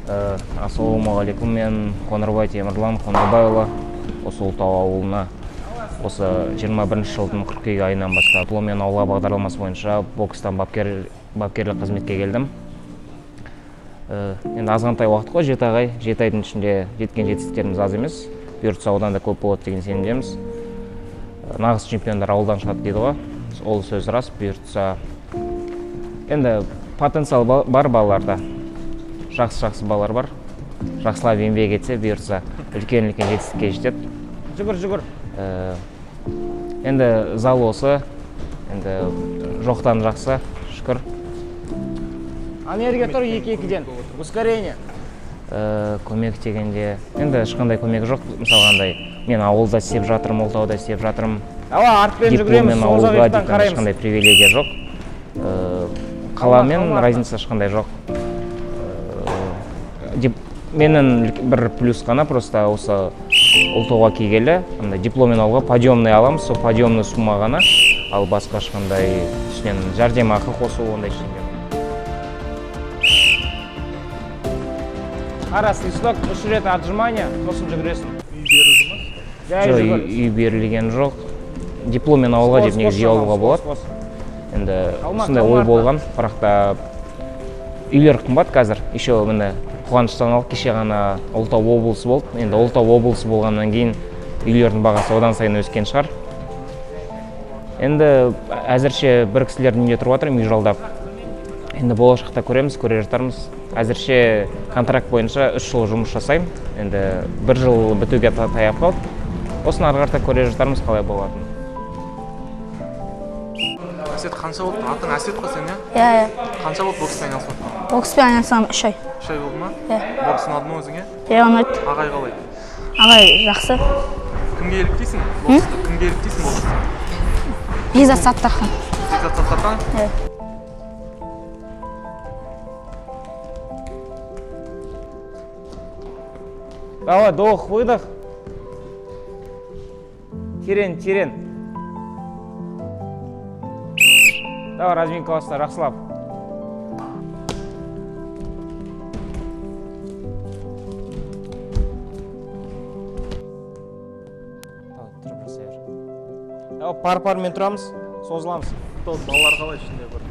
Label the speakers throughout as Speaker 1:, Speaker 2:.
Speaker 1: Ассалаумағалейкум, мен Қоңырбай Темірлан Қоңырбайұлы. Осы Ұлытау ауылына осы 21 жылдың қыркүйек айынан бастап дипломмен ауылға бағдарламасы бойынша бокстан бапкерлік қызметке келдім. Енді азғантай уақыт қой, 7 ай. 7 айдың ішінде жеткен жетістіктеріміз аз емес. Бұйыртса одан да көп болады деген сенімдеміз. Нағыз чемпиондар ауылдан шығады дейді ғой. Ол сөз рас, бұйыртса. Енді потенциал бар балаларда. Жақсы балалар бар. Жақсылап еңбек етсе, бұйыртса үлкен жетістікке жетеді. Жүгір. Енді зал осы. Енді жоқтан жақсы, шүкір.
Speaker 2: Анерге тұр 2-2-ден. Ускорение.
Speaker 1: Көмек дегенде, енді ешқандай көмек жоқ. Мысалғандай, мен ауылда істеп жатырмын, Ұлытауда істеп жатырмын.
Speaker 2: Артпен жүгіреміз,
Speaker 1: сол жағынан қараймыз. Ешқандай привилегия жоқ. Қаламен разница ешқандай жоқ. Менің бір плюс қана просто осы Ұлытауға келгелі, дипломмен ауылға подъемный аламыз, сол подъемный сумма ғана, ал басқа ешқандай үстінен жәрдемақы қосу ондай ештеңе.
Speaker 2: Қара, свисток, 3 рет отжимания, сосын жүгіресің.
Speaker 1: Үй берілген жоқ. Дипломмен ауылға деп негізі алуға болады. Енді сондай ой болған, бірақ та үйлер қымбат қазір. Еще міне қуаныштаналық, кеше ғана Ұлытау облысы болды. Енді Ұлытау облысы болғаннан кейін үйлердің бағасы одан сайын өскен шығар. Енді әзірше бір кісілердің үйінде тұрып жатырмын, үй жалдап. Енді болашақта көреміз, көре жатармыз. Әзірше контракт бойынша 3 жыл жұмыс жасаймын. Енді 1 жыл бітуге таяп қалды. Осыны ары қарата көре жатармыз, қалай болатынын.
Speaker 3: Әсет, қанша болды? Атың Әсет қой сен,
Speaker 4: Иә.
Speaker 3: Қанша болды бокспен айналысқаныңа?
Speaker 4: Бокспен айналысқаным 3 ай.
Speaker 3: 3 ай болды ма?
Speaker 4: Иә.
Speaker 3: Бокс ұнады ма өзіңе?
Speaker 4: Иә, ұнайды.
Speaker 3: Ағай қалай?
Speaker 4: Ағай жақсы.
Speaker 3: Кімге еліктейсің? Боксты кімге еліктейсің боксты?
Speaker 4: Бекзат Саттархан.
Speaker 3: Бекзат Саттархан?
Speaker 4: Иә.
Speaker 2: Давай, вдох, выдох. Терен. Давай, разминка баста, жақсылап. Пар-пармен тұрамыз, созыламыз.
Speaker 3: Балалар қалай ішінде бір?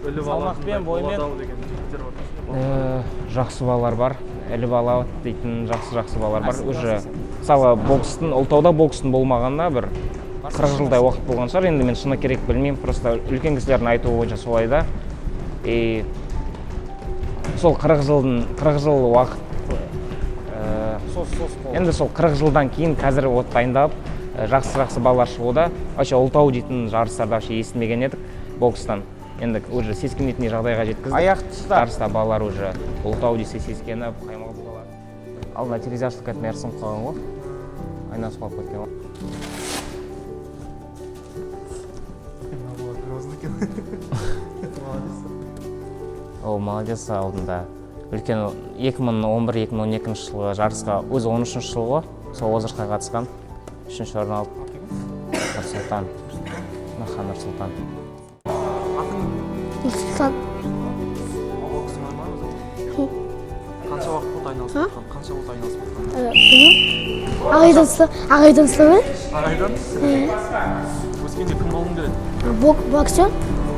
Speaker 3: Өлі бала,
Speaker 2: боймен.
Speaker 3: деген жігіттер бар.
Speaker 1: Жақсы балалар бар. Әлі бала дейтін жақсы балалар бар. Уже мысалы бокстың, Ұлытауда бокстың болмағанына бір 40 жылдай уақыт болған шығар. Енді мен шыны керек білмеймін, просто үлкен кісілердің айтуы бойынша солай да. Сол 40 жыл уақыт, енді сол 40 жылдан кейін қазір от дайындап, жақсы балалар шығуда. Вообще Ұлытау дейтін жарыстарды вообще естімеген едік бокстан. Енді уже сескенетін жағдайға жеткіздік.
Speaker 2: Аяқ тұста.
Speaker 1: Жарыста балалар уже Ұлытау десе сескеніп, қаймығып қалады. Алдына терезе ашылып кетіп мерсім қалған ғой. Айнасы қалып кеткен ғой. Ол молодец алдында. Үлкен 2011-2012 жылғы жарысқа, өзі 13 жылғы ғой, сол озырққа қатысқан. 3-ші орын алып. Нұрсұлтан. Махан Нұрсұлтан.
Speaker 4: Нұрсұлтан.
Speaker 3: Қанша уақыт болды айналысып жатқан? Қанша болды айналысып жатқан?
Speaker 4: Білмеймін. Ағайдан сұрай.
Speaker 3: Ағайдан? Өскенде кім болғың келеді?
Speaker 4: Боксер.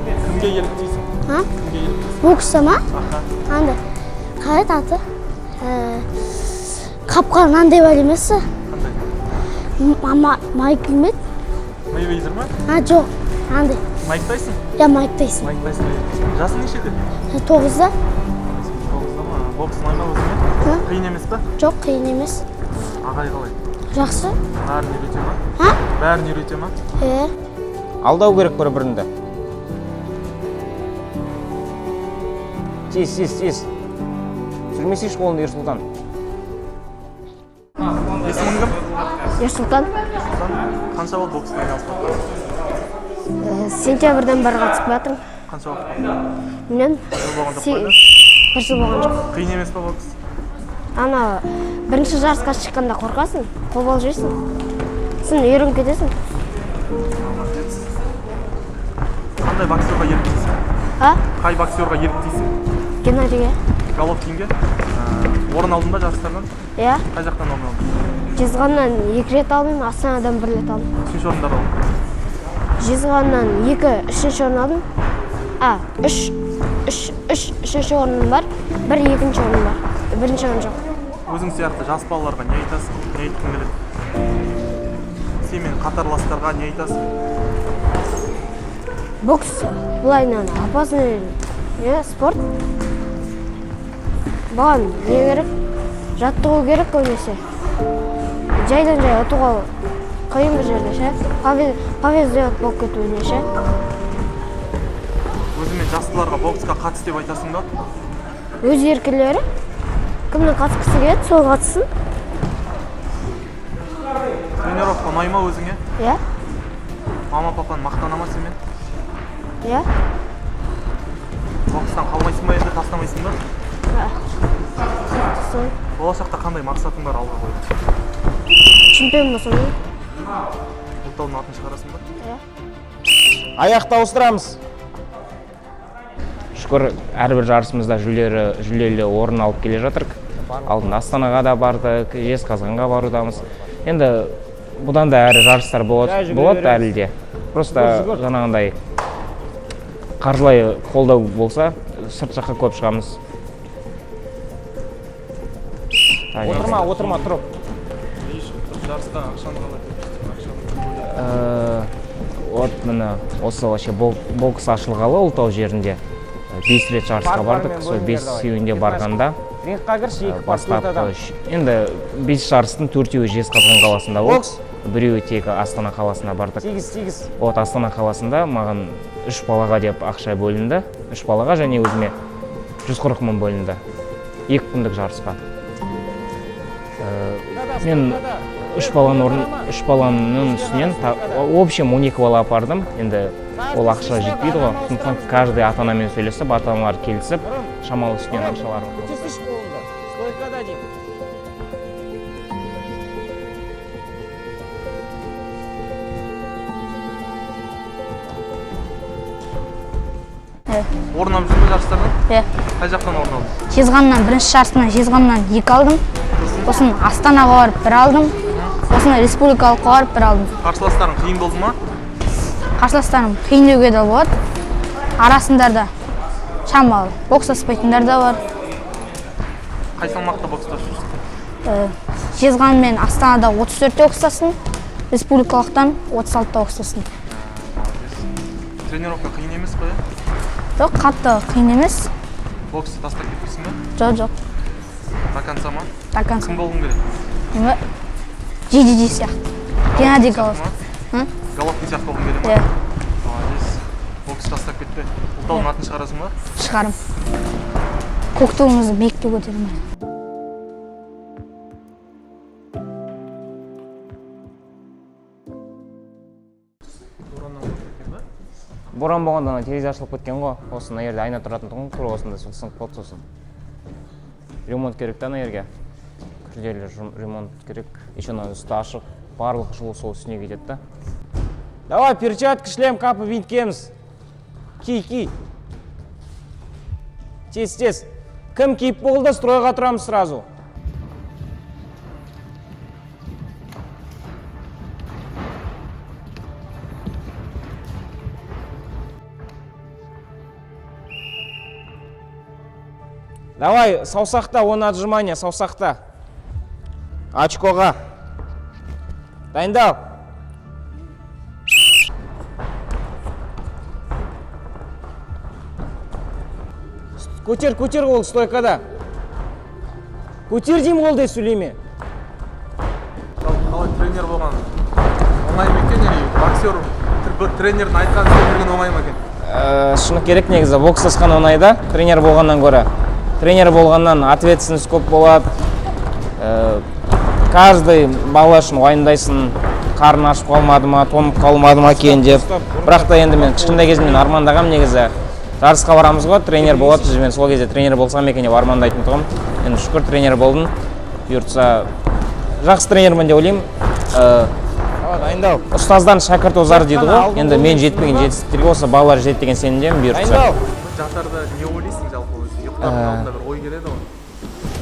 Speaker 3: Кімге еліктейсің? Кімге еліктейсің?
Speaker 4: Бокста ма? Андай. Қалай аты? Қапқан андай бар емес?
Speaker 3: Қандай?
Speaker 4: Майк Мейвезер.
Speaker 3: Мейвезер ма?
Speaker 4: Жоқ. Андай.
Speaker 3: Майк Тайсон?
Speaker 4: Я Майк Тайсон.
Speaker 3: Майк Тайсон. Жасың нешеде?
Speaker 4: 9-да.
Speaker 3: 9-да ма? Бокс ұнай ма өзіңе? Қиын емес па?
Speaker 4: Жоқ, қиын емес.
Speaker 3: Ағай қалай?
Speaker 4: Жақсы.
Speaker 3: Бәрін үйрете ма? Бәрін үйрете ма?
Speaker 2: Алдау керек бір-бірінде. Тез. Сүрмесейші қолында Ерсұлтан.
Speaker 3: Есімің кім?
Speaker 4: Ерсұлтан.
Speaker 3: Қанша болды бокспен айналысып?
Speaker 4: Сентябрьден бері қатысып жатырмын.
Speaker 3: Қанша уақыт болды?
Speaker 4: Мен бір жыл болған жоқ.
Speaker 3: Қиын емес па бокс?
Speaker 4: Ана бірінші жарысқа шыққанда қорқасың, қобал жейсің. Сен үйреніп кетесің.
Speaker 3: Қандай боксерға еліктейсің?
Speaker 4: А?
Speaker 3: Қай боксерға еліктейсің?
Speaker 4: Геннадийге.
Speaker 3: Головкинге? Орын алдың ба жарыстардан?
Speaker 4: Иә.
Speaker 3: Қай жақтан орын алдың?
Speaker 4: Жезқазғаннан 2 рет алдым, Астанадан 1 рет алдым.
Speaker 3: Үшінші орындар алдың.
Speaker 4: Жезқазғаннан 2 үшінші орын алдым. Үшінші орным бар, 1 екінші орным бар. Бірінші орын жоқ.
Speaker 3: Өзің сияқты жас балаларға не айтасың? Не айтқың келеді? Сенімен қатарластарға не айтасың?
Speaker 4: Бокс былайынан опасный спорт. Бұған не керек? Жаттығу керек көбінесе. Жайдан жай отуға қиын бір жерде ше. Повезет болып кетуіне ше.
Speaker 3: Өзіңмен жастыларға боксқа қатыс деп айтасың ба?
Speaker 4: Өз еркілері. Кімнің қатысқысы келеді, сол қатысын.
Speaker 3: Тренировка ұнай ма өзіңе?
Speaker 4: Иә.
Speaker 3: Мама папан мақтана ма сенімен?
Speaker 4: Иә.
Speaker 3: Бокстан қалмайсың ба енді, тастамайсың ба? Болашақта қандай мақсатың бар алға қойып?
Speaker 4: Чемпион болсам.
Speaker 3: Ұлттардың атын шығарасың ба?
Speaker 4: Иә.
Speaker 2: Аяқты ауыстырамыз.
Speaker 1: Шүкір, әрбір жарысымызда жүлделі орын алып келе жатырық. Алдында Астанаға да бардық, Жезқазғанға барудамыз. Енді бұдан да әрі жарыстар болады әлі де. Просто жаңағындай қаржылай қолдау болса, сырт жаққа көп шығамыз.
Speaker 2: Отырма, тұрып.
Speaker 3: Жарыста ақшаны қалай
Speaker 1: Вот міне осы вообще бокс ашылғалы Ұлытау жерінде 5 рет жарысқа бардық. Сол 5-сеуінде барғанда
Speaker 2: Рингқа кірші, 2
Speaker 1: бастапқы енді 5 жарыстың 4-еуі Жезқазған қаласында болды. Біреуі тек Астана қаласына бардық.
Speaker 2: 8.
Speaker 1: Вот Астана қаласында маған 3 балаға деп ақша бөлінді. 3 балаға және өзіме 140 мың бөлінді. 2 күндік жарысқа. Мен 3 баланың үстінен общем 12 бала апардым. Енді ол ақша жетпейді ғой. Сондықтан каждый ата-анамен сөйлесіп, ата-аналар келісіп, шамалы үстінен ақшаларын.
Speaker 2: Стойкада деймін.
Speaker 3: орын алып жүрме жарыстардан?
Speaker 5: Иә.
Speaker 3: Қай жақтан орын алдың?
Speaker 5: Жезқазғаннан бірінші жарысынан Жезқазғаннан 2 алдым. Сосын Астанаға барып 1 алдым. Сосын республикалыққа барып 1 алдым.
Speaker 3: Қарсыластарың қиын болды ма?
Speaker 5: Қарсыластарым қиын деуге де болады. Арасындарда шамалы бокстаспайтындар да бар.
Speaker 3: Қай салмақта бокстасың?
Speaker 5: Жезқазған мен Астанада 34-те бокстасын, республикалықтан 36-та бокстасын.
Speaker 3: Тренировка қиын емес қой?
Speaker 5: Жоқ, қатты қиын емес.
Speaker 3: Боксты тастап кетпейсің ба?
Speaker 5: Жоқ.
Speaker 3: До конца ма?
Speaker 5: До конца.
Speaker 3: Кім болғың келеді?
Speaker 5: GDG сияқты. Геннадий Головкин.
Speaker 3: Головкин сияқты болғың келеді ма?
Speaker 5: Иә.
Speaker 3: Молодец. Боксты тастап кетті. Ұлттардың атын шығарасың ба?
Speaker 5: Шығарым. Көк туымызды биікке көтеремін.
Speaker 1: Боран болғанда терезе ашылып кеткен ғой. Осы мына жерде айна тұратын тұғын, тура осында сынып қалды сосын. Ремонт керек та ана жерге. Күрделі ремонт керек. Еще ана үсті ашық, барлық жылу сол үстіне кетеді да.
Speaker 2: Давай, перчатка, шлем, капы, винт киеміз. Ки. Тез. Кім киіп болды, стройға тұрамыз сразу. Давай, саусақта, оны отжимания, саусақта. Очкоға. Дайындал. Көтер ол стойкада. Көтер деймін ол дей сөйлеме.
Speaker 3: Қалай тренер болған оңай ма екен, боксер бір тренердің айтқанын істеп оңай ма екен?
Speaker 2: Шыны керек негізі, бокстасқан оңайда, тренер болғаннан гөрі. Тренер болғаннан ответственность көп болады. Каждый бала үшін уайымдайсың, қарын ашып қалмады ма, тонып қалмады ма екен деп. Бірақ та енді мен кішкентай кезімнен армандағам негізі. Жарысқа барамыз ғой, тренер болады, мен сол кезде тренер болсам екен деп армандайтын тұғым. Енді шүкір тренер болдым. Бұйыртса жақсы тренермін деп ойлаймын. Дайындал. Ұстаздан шәкірт озар дейді ғой. Енді мен жетпеген жетістіктерге осы балалар жетті деген сенімдемін бұйыртса.
Speaker 3: Жатарда не ойлайсың жалпы өзің? Ұйықтардың алдында бір ой келеді ғой.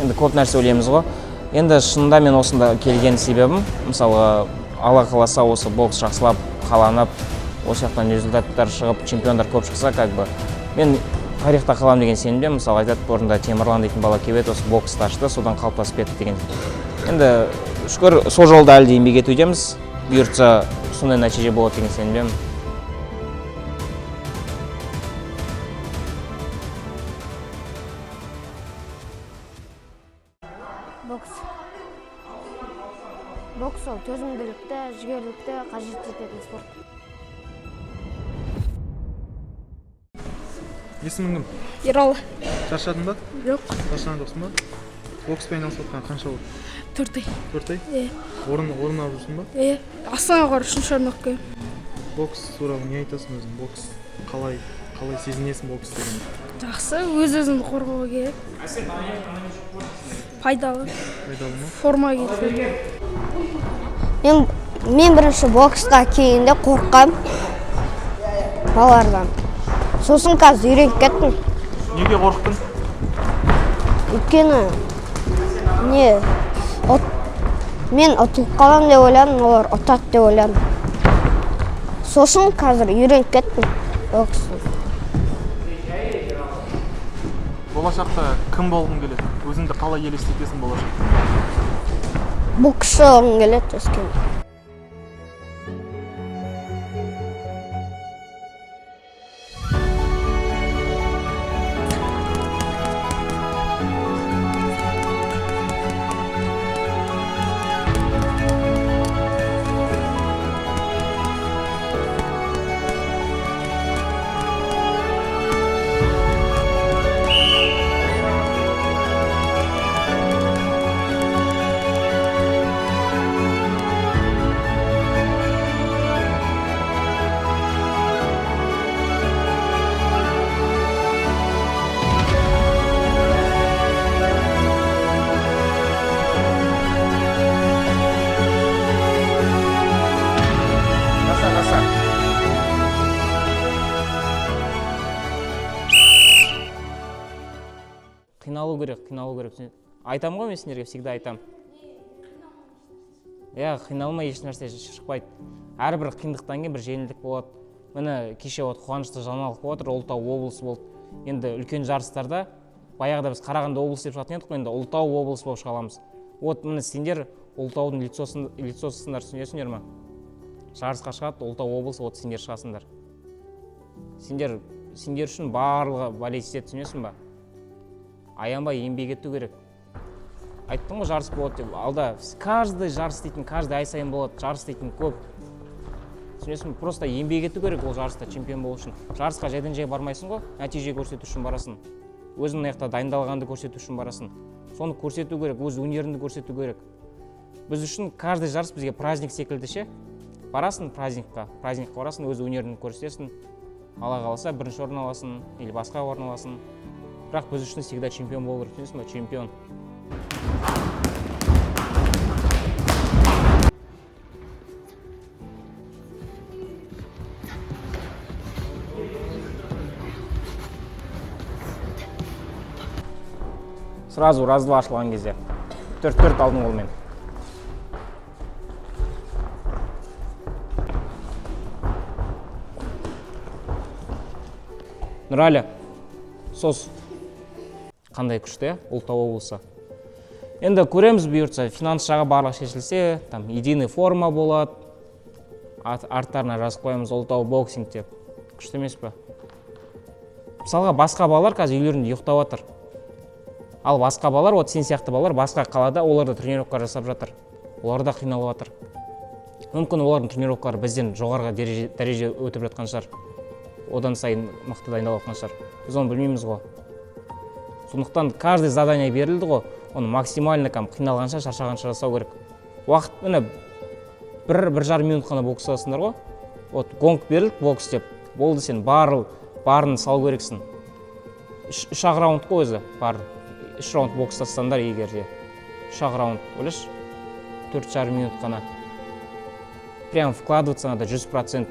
Speaker 2: енді көп нәрсе ойлаймыз ғой. Енді шынында мен осында келген себебім, мысалы, Алла қаласа осы бокс жақсылап, қаланып, осы жақтан результаттар шығып, чемпиондар көп шықса, как бы, мен тарихта қалам деген сенімдемін. Мысалы, айтады, бұрында Темірлан дейтін бала келіп еді, осы боксты ашты, содан қалыптасып кетті деген. Енді шүкір, сол жолда әлі де еңбек етудеміз. Бұйыртса, сондай нәтиже болады деген сенімдемін.
Speaker 4: Бокс ол төзімділікті, жігерлікті қажет ететін спорт.
Speaker 3: Есімің кім?
Speaker 6: Ералы.
Speaker 3: Шаршадың ба?
Speaker 6: Жоқ.
Speaker 3: Шаршаған жоқсың ба? Бокспен айналысып жатқан қанша болды?
Speaker 6: 4 ай.
Speaker 3: 4 ай?
Speaker 6: Иә.
Speaker 3: Орын алып жүрсің ба?
Speaker 6: Иә. Астанаға 3-ші орын алып келдім.
Speaker 3: Бокс туралы не айтасың өзің? Бокс қалай сезінесің бокс деген?
Speaker 6: Жақсы, өз-өзіңді қорғауға керек. Пайдалы.
Speaker 3: Пайдалы ма?
Speaker 6: Форма келтіреді.
Speaker 4: Мен бірінші боксқа келгенде қорққам балалардан. Сосын қазір үйреніп кеттім.
Speaker 3: Неге қорықтың?
Speaker 4: Өйткені мен ұтылып қалам деп ойладым, олар ұтады деп ойладым. Сосын қазір үйреніп кеттім боксты.
Speaker 3: Болашақта кім болғың келеді? Өзіңді қалай елестетесің болашақта?
Speaker 4: Боксшы болғым келеді өскенде.
Speaker 2: Қиналу керек. Айтам ғой мен сендерге, всегда айтам. Қиналмай еш нәрсе шықпайды. Әрбір қиындықтан кейін бір жеңілдік болады. Міне кеше қуанышты жаңалық болып отыр, Ұлытау облысы болды. Енді үлкен жарыстарда, баяғыда біз Қарағанды облысы деп шығатын едік қой, енді Ұлытау облысы болып шығаламыз. Міне сендер Ұлытаудың лицосысыңдар, түсінесіңдер ме? Жарысқа шығады, Ұлытау облысы, сендер шығасыңдар. Сендер үшін барлығы болеть етеді, түсінесің ба? Аянбай еңбек ету керек. Айттым ғой, жарыс болады деп. Алда каждый жарыс дейтін, каждый ай сайын болады, жарыс дейтін көп. Түсінесің, просто еңбек ету керек ол жарыста чемпион болу үшін. Жарысқа жайдан жай бармайсың ғой, нәтиже көрсету үшін барасың. Өзің аяқта дайындалғанды көрсету үшін барасың. Соны көрсету керек, өз өнеріңді көрсету керек. Біз үшін каждый жарыс бізге праздник секілді ше. Барасың праздникқа барасың, өз өнеріңді көрсетесің. Алла қаласа бірінші орын аласың, или басқа орын аласың. Бірақ біз үшін всегда чемпион болу керек, түсінесің бе? Чемпион. Сразу раз-два ашылған кезде. 4-4 алдың қолмен. Нұрәлі, сос. Қандай күшті, Ұлытау облысы. Енді көреміз бұйыртса, финанс жағы барлық шешілсе, там единый форма болады, арттарына жазып қоямыз Ұлытау боксинг деп. Күшті емес пе? Мысалға басқа балалар қазір үйлерінде ұйықтап жатыр. Ал басқа балалар, сен сияқты балалар басқа қалада олар да тренировка жасап жатыр. Олар да қиналып жатыр. Мүмкін олардың тренировкалары бізден жоғарғы дәреже өтіп жатқан шығар. Одан сайын мықты дайындалып жатқан шығар. Біз оны білмейміз ғой. Сондықтан каждый задание берілді ғой, оны максимально қиналғанша, шаршағанша жасау керек. Уақыт міне бір жарым минут қана бокстасыңдар ғой. Гонг берілді бокс деп. Болды, сен барын салу керексің. 3 раунд қой өзі бар. 3 раунд бокстасаңдар егерде. 3 раунд, ойлашы, 4,5 минут қана. Прям вкладываться надо 100%.